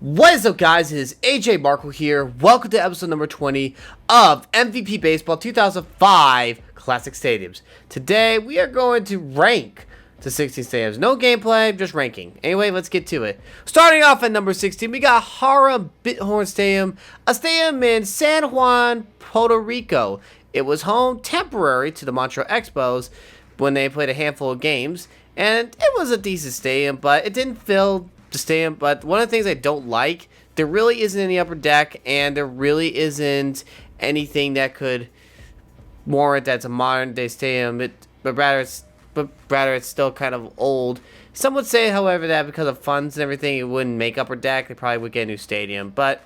What is up, guys? It is ajmarkle here. Welcome to episode number 20 of MVP Baseball 2005 Classic Stadiums. Today, we are going to rank the 16 stadiums. No gameplay, just ranking. Anyway, let's get to it. Starting off at number 16, we got Hara Bithorn Stadium, a stadium in San Juan, Puerto Rico. It was home temporary to the Montreal Expos when they played a handful of games, and it was a decent stadium, but it didn't fill the stadium. But one of the things I don't like, there really isn't any upper deck, and there really isn't anything that could warrant that's a modern day stadium. But rather it's still kind of old. Some would say, however, that because of funds and everything, it wouldn't make upper deck. They probably would get a new stadium. But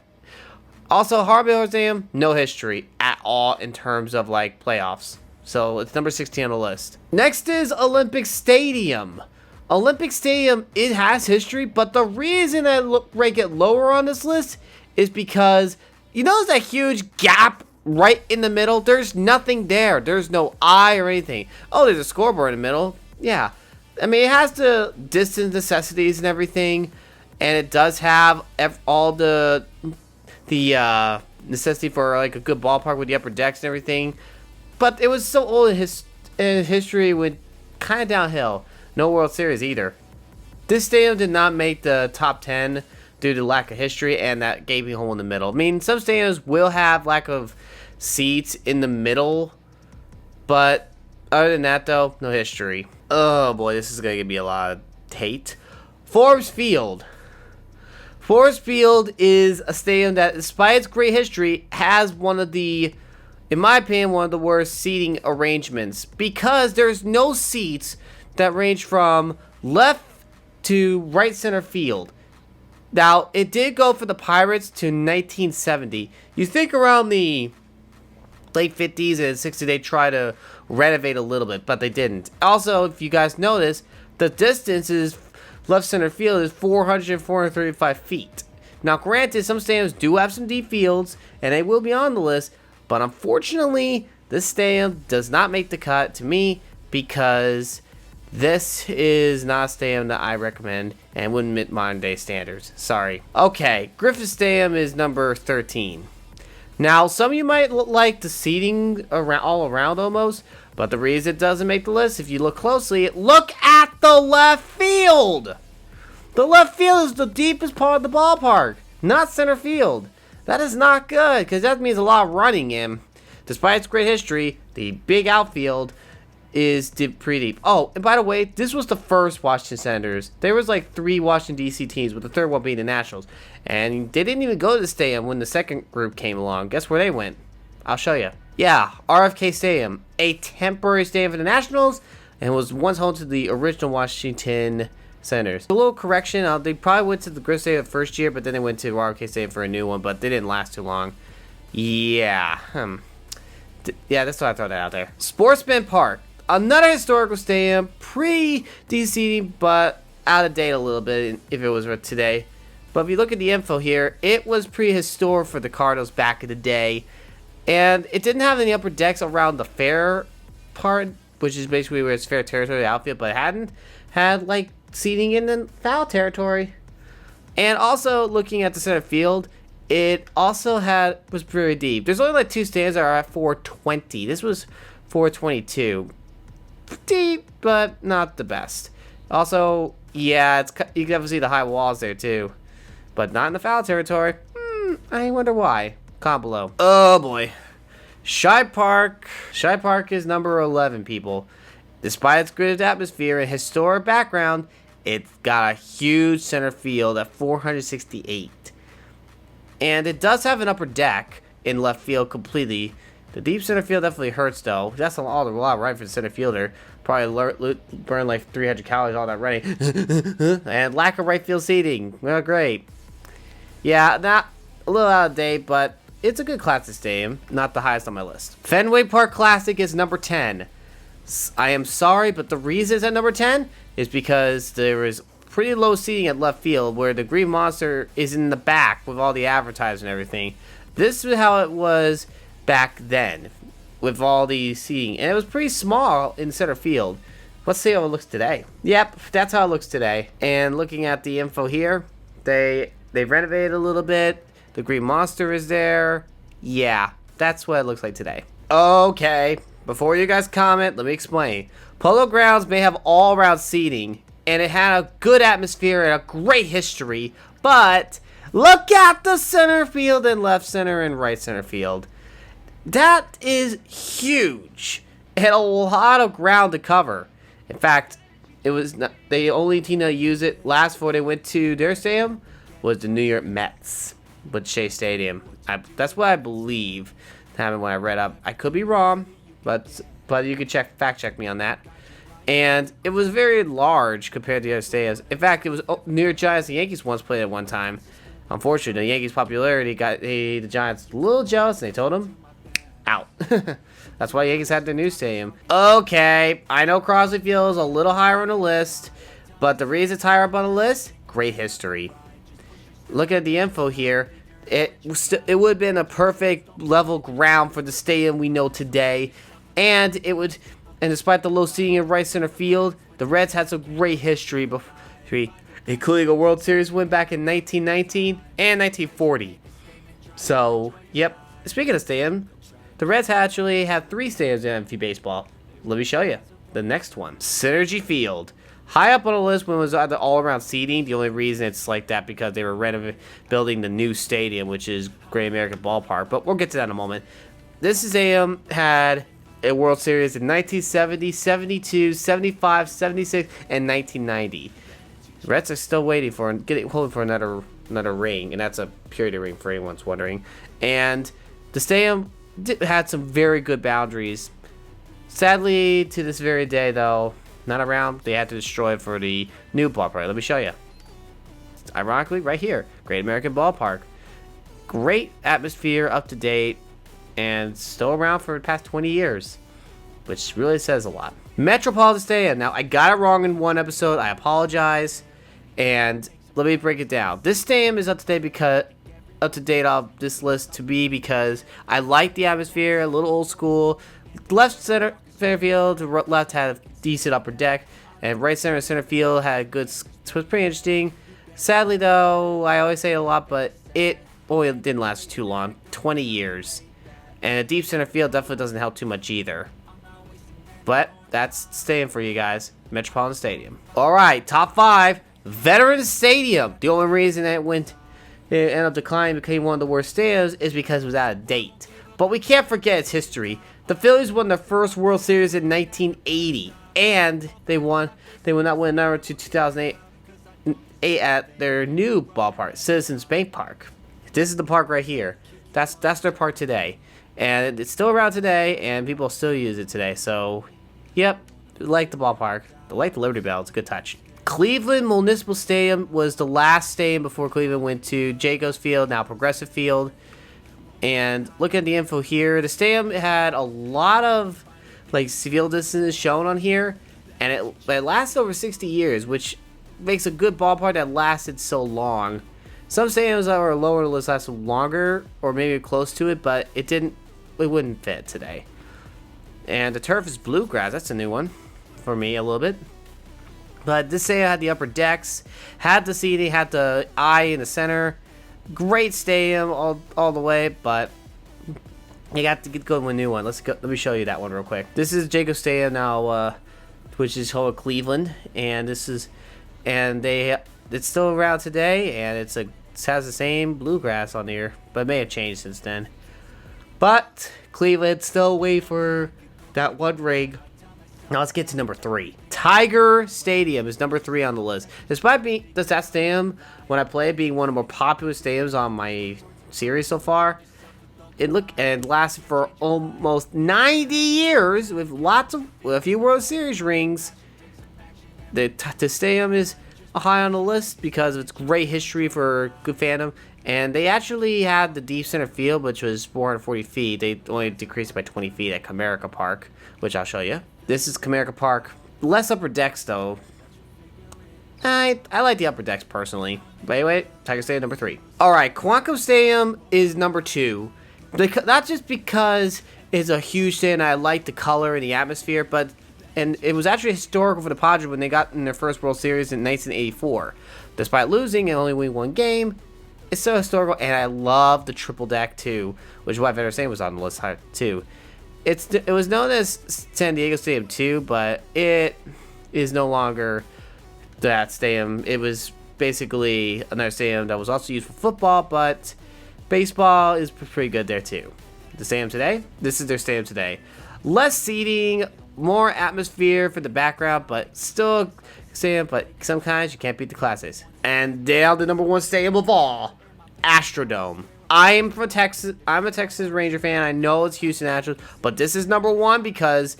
also, Harbor Stadium, no history at all in terms of like playoffs. So it's number 16 on the list. Next is Olympic Stadium. Olympic Stadium, it has history, but the reason I rank it lower on this list is because you notice that huge gap right in the middle? There's nothing there. There's no eye or anything. Oh, there's a scoreboard in the middle. Yeah. I mean, it has the distance necessities and everything, and it does have all the necessity for like a good ballpark with the upper decks and everything. But it was so old in history, went kind of downhill. No World Series either. This stadium did not make the top 10 due to lack of history and that gaping hole in the middle. I mean, some stadiums will have lack of seats in the middle, but other than that, though, no history. Oh boy, this is going to give me a lot of hate. Forbes Field. Forbes Field is a stadium that, despite its great history, has one of the, in my opinion, one of the worst seating arrangements because there's no seats that range from left to right center field. Now, it did go for the Pirates to 1970. You think around the late 50s and 60s they tried to renovate a little bit, but they didn't. Also, if you guys notice, the distance is left center field is 435 feet. Now, granted, some stadiums do have some deep fields, and they will be on the list, but unfortunately, this stadium does not make the cut to me because this is not a stadium that I recommend and wouldn't meet modern day standards. Sorry. Okay, Griffith Stadium is number 13. Now, some of you might like the seating around, all around almost, but the reason it doesn't make the list, if you look closely, look at the left field. The left field is the deepest part of the ballpark, not center field. That is not good because that means a lot of running in. Despite its great history, the big outfield is pretty deep. Oh, and by the way, this was the first Washington Senators. There was like 3 Washington, D.C. teams, with the third one being the Nationals. And they didn't even go to the stadium when the second group came along. Guess where they went? I'll show you. Yeah, RFK Stadium, a temporary stadium for the Nationals, and was once home to the original Washington Senators. A little correction, they probably went to the Griffith Stadium the first year, but then they went to RFK Stadium for a new one, but they didn't last too long. Yeah, yeah, that's why I throw that out there. Sportsman Park. Another historical stadium, pre-DC, but out of date a little bit if it was for today. But if you look at the info here, it was prehistoric for the Cardinals back in the day. And it didn't have any upper decks around the fair part, which is basically where it's fair territory, the outfield, but it hadn't had like seating in the foul territory. And also looking at the center field, it also was very deep. There's only like 2 stands that are at 420. This was 422. Deep, but not the best. Also, yeah, you can definitely see the high walls there too, but not in the foul territory. I wonder why. Comment below. Oh boy, Shibe Park. Shibe Park is number 11, people. Despite its good atmosphere and historic background, it's got a huge center field at 468, and it does have an upper deck in left field completely. The deep center field definitely hurts, though. That's a lot right for the center fielder. Probably burn like 300 calories all that running. And lack of right field seating. Well, great. Yeah, not a little out of date, but it's a good classic stadium. Not the highest on my list. Fenway Park Classic is number 10. I am sorry, but the reason it's at number 10 is because there is pretty low seating at left field where the Green Monster is in the back with all the advertising and everything. This is how it was back then with all the seating, and it was pretty small in center field. Let's see how it looks today. Yep, that's how it looks today. And looking at the info here, they They renovated a little bit. The Green Monster is there. Yeah, that's what it looks like today. Okay, before you guys comment, let me explain. Polo Grounds may have all-around seating, and it had a good atmosphere and a great history, but look at the center field and left center and right center field. That is huge. It had a lot of ground to cover. In fact, it was not, the only team that used it last before they went to their stadium was the New York Mets with Shea Stadium. That's what I believe happened when I read up. I could be wrong, but you could fact check me on that. And it was very large compared to the other stadiums. In fact, it was New York Giants and Yankees once played at one time. Unfortunately, the Yankees' popularity got the Giants a little jealous, and they told them, out. That's why Yankees had their new stadium. Okay, I know Crosley Field is a little higher on the list, but the reason it's higher up on the list, great history. Look at the info here. It would have been a perfect level ground for the stadium we know today, and despite the low seating in right center field, the Reds had some great history, including a World Series win back in 1919 and 1940. So, yep. Speaking of stadium, the Reds actually have 3 stadiums in MLB baseball. Let me show you. The next one, Synergy Field. High up on the list when it was the all-around seating. The only reason it's like that because they were building the new stadium, which is Great American Ballpark. But we'll get to that in a moment. This stadium had a World Series in 1970, 72, 75, 76, and 1990. The Reds are still waiting for hoping for another ring, and that's a purity ring for anyone's wondering. And the stadium had some very good boundaries. Sadly, to this very day, though, not around. They had to destroy it for the new ballpark. Let me show you. Ironically, right here, Great American Ballpark. Great atmosphere, up to date, and still around for the past 20 years, which really says a lot. Metropolitan Stadium. Now, I got it wrong in one episode. I apologize, and let me break it down. This stadium is up to date off this list because I like the atmosphere, a little old school. Left center field, left had a decent upper deck, and right center field had good. It was pretty interesting. Sadly, though, I always say it a lot, but it didn't last too long. 20 years, and a deep center field definitely doesn't help too much either. But that's staying for you guys. Metropolitan Stadium. All right, top 5. Veterans Stadium. The only reason that it ended up declining, became one of the worst stadiums, is because it was out of date. But we can't forget its history. The Phillies won their first World Series in 1980, and they will not win another to 2008 at their new ballpark, Citizens Bank Park. This is the park right here. That's their park today, and it's still around today, and people still use it today. So, yep, like the ballpark, like the Liberty Bell. It's a good touch. Cleveland Municipal Stadium was the last stadium before Cleveland went to Jacobs Field, now Progressive Field. And look at the info here. The stadium had a lot of field distances shown on here, and it lasted over 60 years, which makes a good ballpark that lasted so long. Some stadiums that were lower on the list lasted longer, or maybe close to it, but it wouldn't fit today. And the turf is bluegrass. That's a new one for me a little bit. But this stadium had the upper decks, had the seating, had the eye in the center. Great stadium all the way, but you got to go to a new one. Let me show you that one real quick. This is Jacobs Stadium now, which is home of Cleveland, and it's still around today, and it has the same bluegrass on here, but it may have changed since then. But Cleveland still wait for that one ring. Now let's get to number 3. Tiger Stadium is number 3 on the list. Despite that stadium, when I play it, being one of the more popular stadiums on my series so far, it lasted for almost 90 years with a few World Series rings. The stadium is high on the list because of its great history for good fandom. And they actually had the deep center field, which was 440 feet. They only decreased by 20 feet at Comerica Park, which I'll show you. This is Comerica Park. Less upper decks, though. I like the upper decks, personally. But anyway, Tiger Stadium, number 3. Alright, Qualcomm Stadium is number 2. Not just because it's a huge stadium and I like the color and the atmosphere, and it was actually historical for the Padres when they got in their first World Series in 1984. Despite losing and only winning one game, It's so historical, and I love the triple deck too, which is why Veterans Stadium was on the list too. It was known as San Diego Stadium 2, but it is no longer that stadium. It was basically another stadium that was also used for football, but baseball is pretty good there too. The stadium today, this is their stadium today. Less seating, more atmosphere for the background, but still stadium, but sometimes you can't beat the classics. And now the #1 stadium of all, Astrodome. I'm from Texas. I'm a Texas Ranger fan. I know it's Houston Astros, but this is #1 because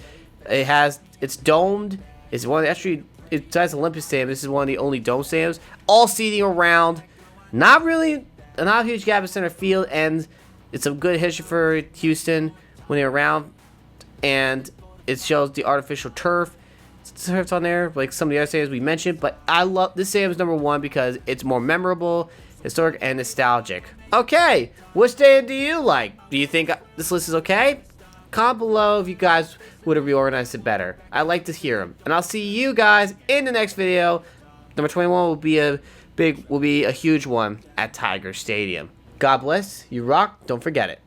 it's domed. It's one actually besides Olympus Stadium. This is one of the only dome stadiums. All seating around, not a huge gap in center field, and it's a good history for Houston when they're around. And it shows the artificial turf. Turf's on there, like some of the other stadiums we mentioned. But I love this stadium is #1 because it's more memorable, historic, and nostalgic. Okay, which stadium do you like? Do you think this list is okay? Comment below if you guys would have reorganized it better. I'd like to hear them. And I'll see you guys in the next video. Number 21 will be a huge one at Tiger Stadium. God bless. You rock. Don't forget it.